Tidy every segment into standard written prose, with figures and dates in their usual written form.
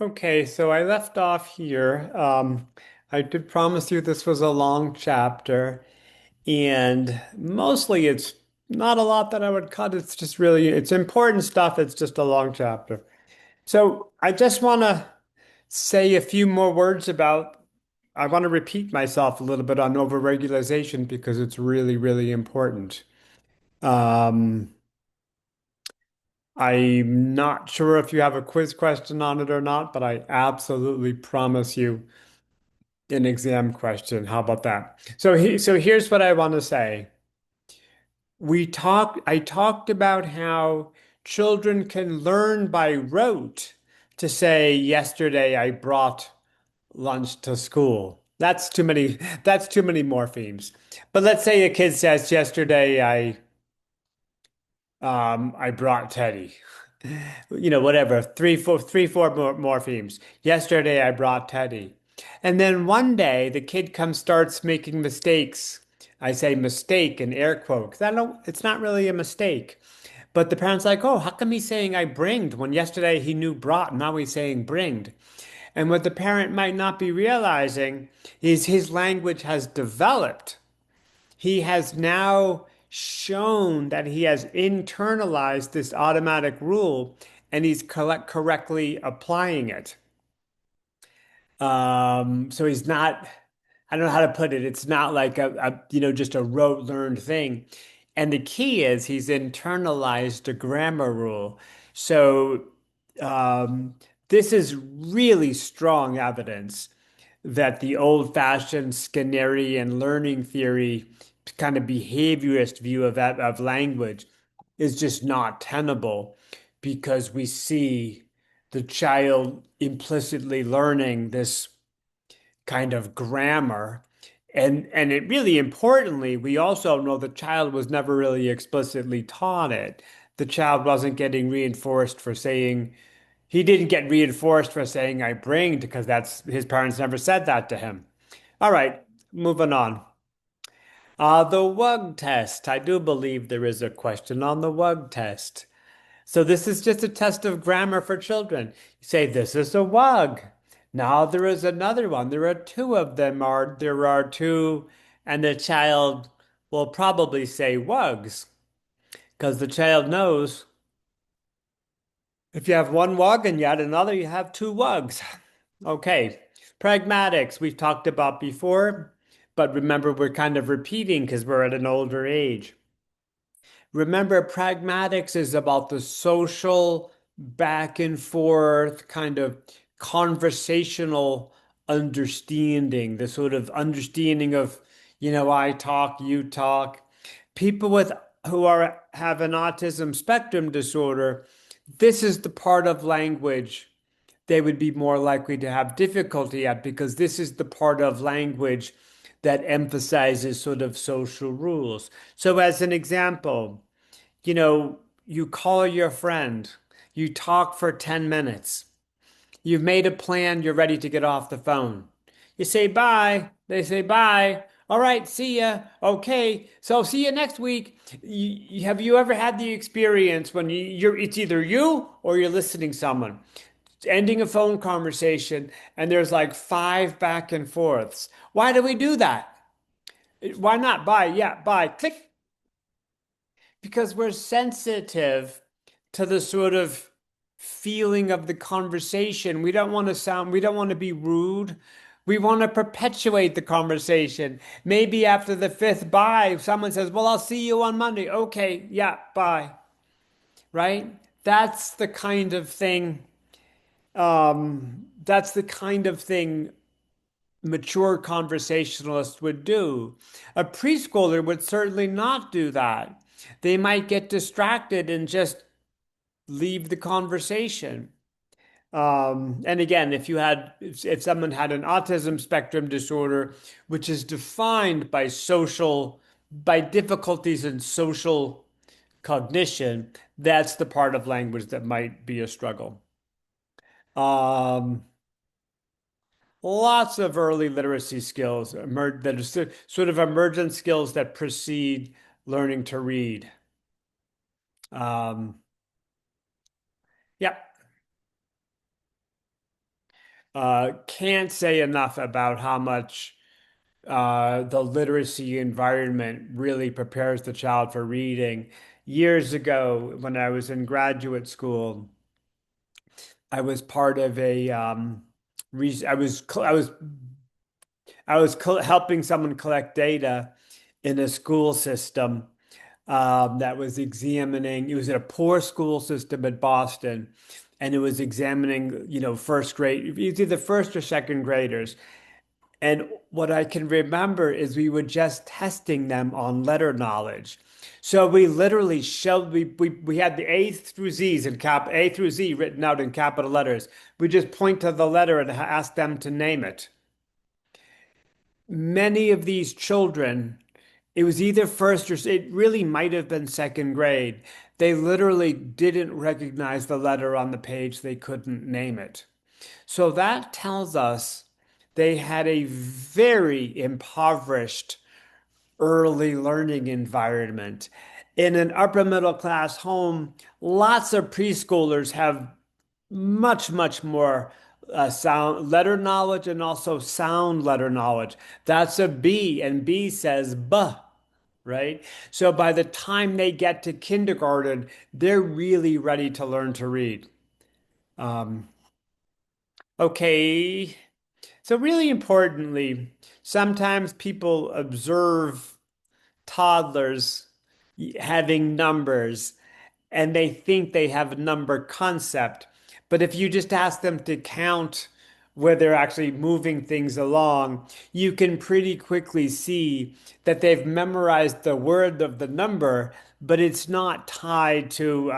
Okay, so I left off here. I did promise you this was a long chapter, and mostly it's not a lot that I would cut. It's just really, it's important stuff. It's just a long chapter. So I just want to say a few more words about, I want to repeat myself a little bit on overregulation because it's really, really important. Um, I'm not sure if you have a quiz question on it or not, but I absolutely promise you an exam question. How about that? So here's what I want to say. I talked about how children can learn by rote to say, yesterday I brought lunch to school. That's too many morphemes. But let's say a kid says, yesterday I brought Teddy. Whatever, three, four morphemes. Yesterday I brought Teddy. And then one day the kid starts making mistakes. I say mistake in air quotes. I don't, it's not really a mistake. But the parent's like, oh, how come he's saying I bringed when yesterday he knew brought, now he's saying bringed? And what the parent might not be realizing is his language has developed. He has now shown that he has internalized this automatic rule and he's correctly applying it. So he's not, I don't know how to put it. It's not like just a rote learned thing. And the key is he's internalized a grammar rule. So um, this is really strong evidence that the old-fashioned Skinnerian learning theory kind of behaviorist view of language is just not tenable because we see the child implicitly learning this kind of grammar. And it really importantly, we also know the child was never really explicitly taught it. The child wasn't getting reinforced for saying, he didn't get reinforced for saying I bringed because that's his parents never said that to him. All right, moving on. The WUG test. I do believe there is a question on the WUG test. So this is just a test of grammar for children. You say this is a WUG. Now there is another one. There are two of them. There are two, and the child will probably say WUGs because the child knows if you have one WUG and you add another, you have two WUGs. Okay, pragmatics we've talked about before, but remember we're kind of repeating because we're at an older age. Remember, pragmatics is about the social back and forth kind of conversational understanding, the sort of understanding of, I talk, you talk. People with who are have an autism spectrum disorder, this is the part of language they would be more likely to have difficulty at because this is the part of language that emphasizes sort of social rules. So, as an example, you call your friend, you talk for 10 minutes, you've made a plan, you're ready to get off the phone. You say bye, they say bye. All right, see ya. Okay, so see you next week. Have you ever had the experience when it's either you or you're listening to someone? Ending a phone conversation and there's like five back and forths. Why do we do that? Why not? Bye. Yeah, bye. Click. Because we're sensitive to the sort of feeling of the conversation. We don't want to be rude. We want to perpetuate the conversation. Maybe after the fifth bye, someone says, well, I'll see you on Monday. Okay, yeah, bye. Right? That's the kind of thing. That's the kind of thing mature conversationalists would do. A preschooler would certainly not do that. They might get distracted and just leave the conversation. And again, if someone had an autism spectrum disorder, which is defined by difficulties in social cognition, that's the part of language that might be a struggle. Um, Lots of early literacy skills that are sort of emergent skills that precede learning to read. Um, yeah. Can't say enough about how much the literacy environment really prepares the child for reading. Years ago, when I was in graduate school, I was part of a helping someone collect data in a school system that was examining. It was a poor school system in Boston, and it was examining, first grade, either first or second graders. And what I can remember is we were just testing them on letter knowledge. So we literally showed we had the A through Z's in A through Z written out in capital letters. We just point to the letter and ask them to name it. Many of these children, it was either first or it really might have been second grade. They literally didn't recognize the letter on the page. They couldn't name it. So that tells us they had a very impoverished early learning environment. In an upper middle class home, lots of preschoolers have much, much more sound letter knowledge and also sound letter knowledge. That's a B, and B says buh, right? So by the time they get to kindergarten, they're really ready to learn to read. Um, okay. So, really importantly, sometimes people observe toddlers having numbers and they think they have a number concept. But if you just ask them to count where they're actually moving things along, you can pretty quickly see that they've memorized the word of the number, but it's not tied to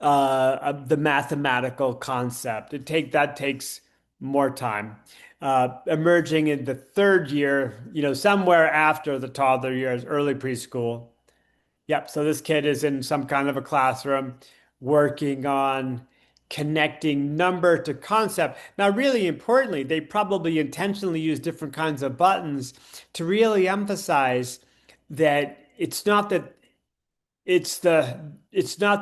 the mathematical concept. That takes more time. Emerging in the third year, somewhere after the toddler years, early preschool. Yep. So this kid is in some kind of a classroom working on connecting number to concept. Now, really importantly, they probably intentionally use different kinds of buttons to really emphasize that it's not the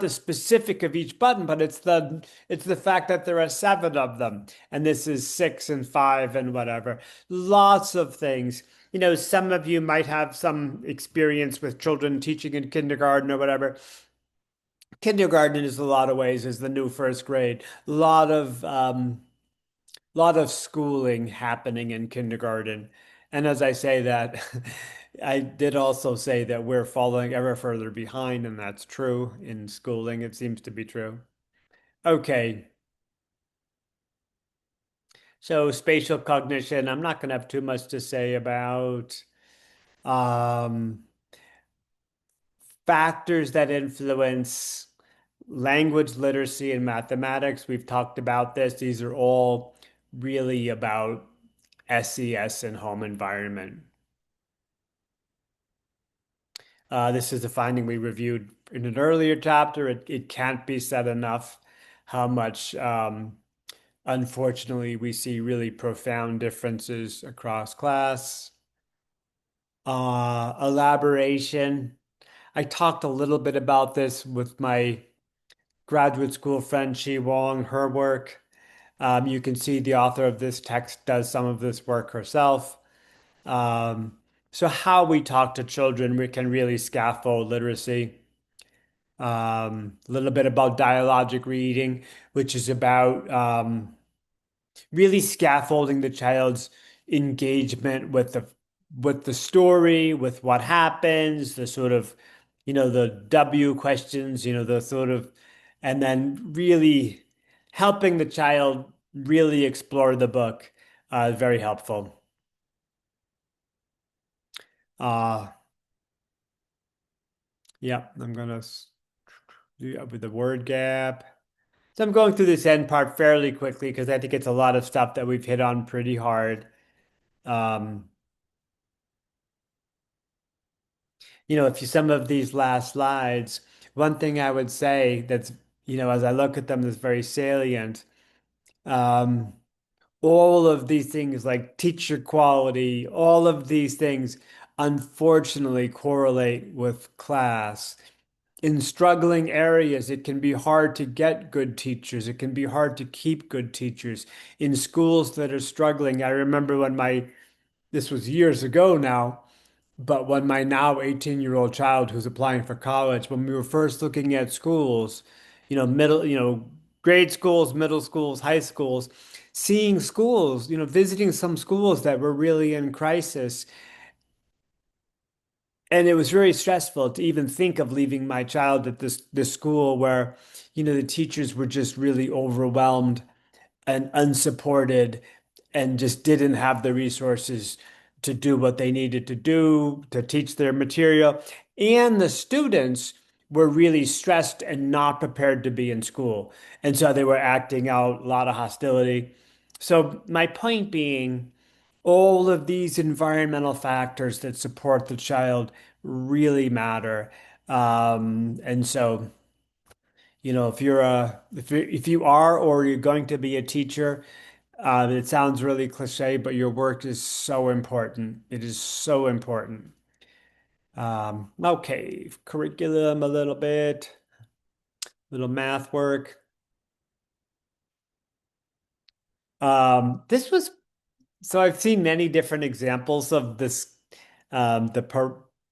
specific of each button, but it's the fact that there are seven of them, and this is six and five and whatever. Lots of things. Some of you might have some experience with children teaching in kindergarten or whatever. Kindergarten is a lot of ways is the new first grade. Lot of schooling happening in kindergarten. And as I say that, I did also say that we're falling ever further behind, and that's true in schooling. It seems to be true. Okay, so spatial cognition, I'm not going to have too much to say about. Um, Factors that influence language literacy and mathematics. We've talked about this. These are all really about SES and home environment. This is a finding we reviewed in an earlier chapter. It can't be said enough how much, unfortunately, we see really profound differences across class. Elaboration. I talked a little bit about this with my graduate school friend Shi Wong, her work. You can see the author of this text does some of this work herself. Um, so how we talk to children, we can really scaffold literacy. A little bit about dialogic reading, which is about really scaffolding the child's engagement with the story, with what happens, the sort of, the W questions, the sort of, and then really helping the child really explore the book. Very helpful. Uh, yeah, I'm gonna do with the word gap. So I'm going through this end part fairly quickly because I think it's a lot of stuff that we've hit on pretty hard. Um, if you some of these last slides, one thing I would say that's, as I look at them, that's very salient. Um, all of these things like teacher quality, all of these things unfortunately correlate with class. in struggling areas, it can be hard to get good teachers. It can be hard to keep good teachers in schools that are struggling. I remember this was years ago now, but when my now 18-year-old child who's applying for college, when we were first looking at schools, grade schools, middle schools, high schools, seeing schools, visiting some schools that were really in crisis. And it was very stressful to even think of leaving my child at this school where, the teachers were just really overwhelmed and unsupported and just didn't have the resources to do what they needed to do to teach their material. And the students were really stressed and not prepared to be in school. And so they were acting out a lot of hostility. So my point being, all of these environmental factors that support the child really matter. And so, if you are or you're going to be a teacher, it sounds really cliche, but your work is so important. It is so important. Okay, curriculum a little math work. This was So I've seen many different examples of this, the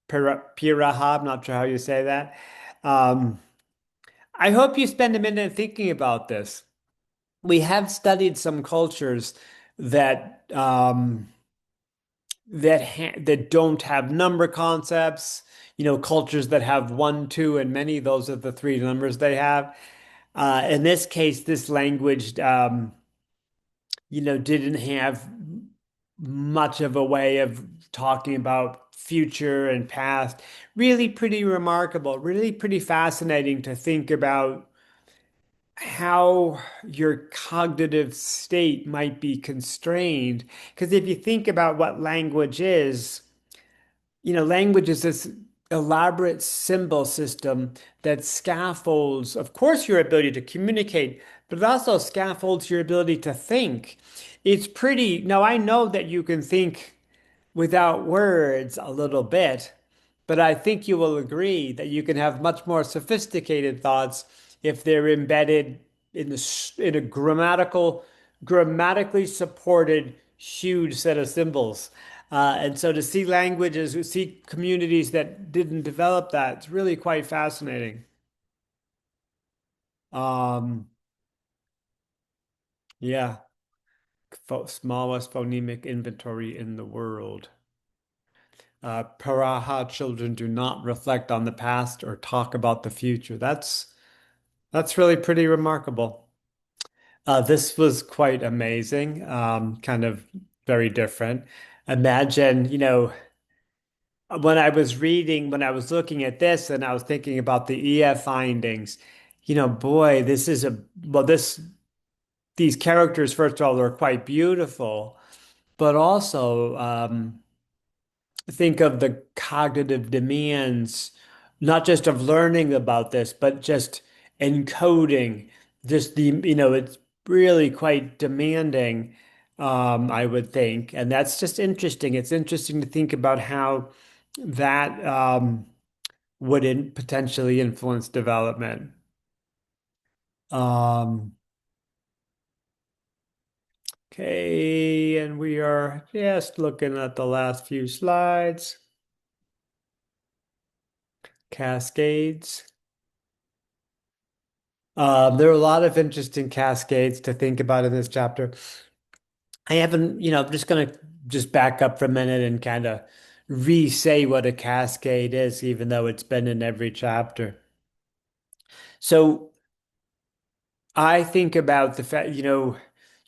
Piraha, I'm not sure how you say that. Um, I hope you spend a minute thinking about this. We have studied some cultures that that don't have number concepts, cultures that have one, two, and many. Those are the three numbers they have. In this case, this language, didn't have much of a way of talking about future and past. Really pretty remarkable, really pretty fascinating to think about how your cognitive state might be constrained. Because if you think about what language is this elaborate symbol system that scaffolds, of course, your ability to communicate, but it also scaffolds your ability to think. Now I know that you can think without words a little bit, but I think you will agree that you can have much more sophisticated thoughts if they're embedded in a grammatically supported huge set of symbols. And so to see communities that didn't develop that, it's really quite fascinating. Um, yeah, Smallest phonemic inventory in the world. Paraha children do not reflect on the past or talk about the future. That's really pretty remarkable. This was quite amazing, kind of very different. Imagine, when I was looking at this and I was thinking about the EF findings, boy, these characters, first of all, are quite beautiful, but also, think of the cognitive demands, not just of learning about this, but just encoding it's really quite demanding, I would think. And that's just interesting. It's interesting to think about how that would potentially influence development. Um, okay, and we are just looking at the last few slides. Cascades. There are a lot of interesting cascades to think about in this chapter. I haven't, I'm just gonna just back up for a minute and kind of re-say what a cascade is, even though it's been in every chapter. So I think about the fact, you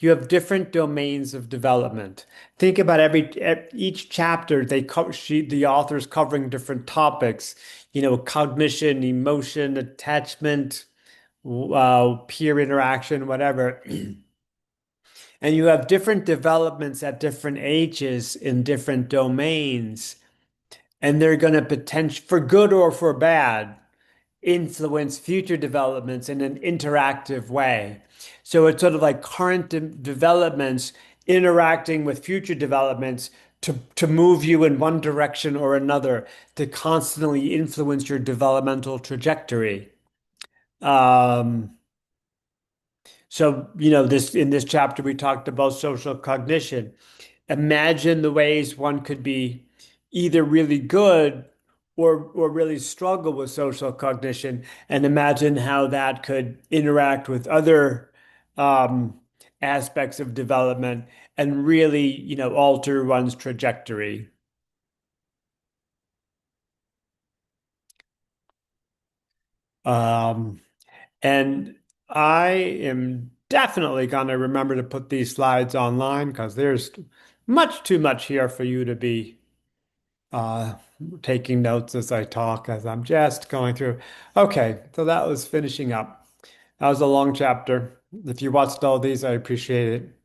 have different domains of development. Think about each chapter, the author's covering different topics, cognition, emotion, attachment, peer interaction, whatever. And you have different developments at different ages in different domains, and they're going to potential for good or for bad influence future developments in an interactive way. So it's sort of like current developments interacting with future developments to move you in one direction or another, to constantly influence your developmental trajectory. Um, this in this chapter we talked about social cognition. Imagine the ways one could be either really good or really struggle with social cognition, and imagine how that could interact with other um, aspects of development and really, alter one's trajectory. Um, and I am definitely going to remember to put these slides online because there's much too much here for you to be uh, taking notes as I talk, as I'm just going through. Okay, so that was finishing up. That was a long chapter. If you watched all these, I appreciate it.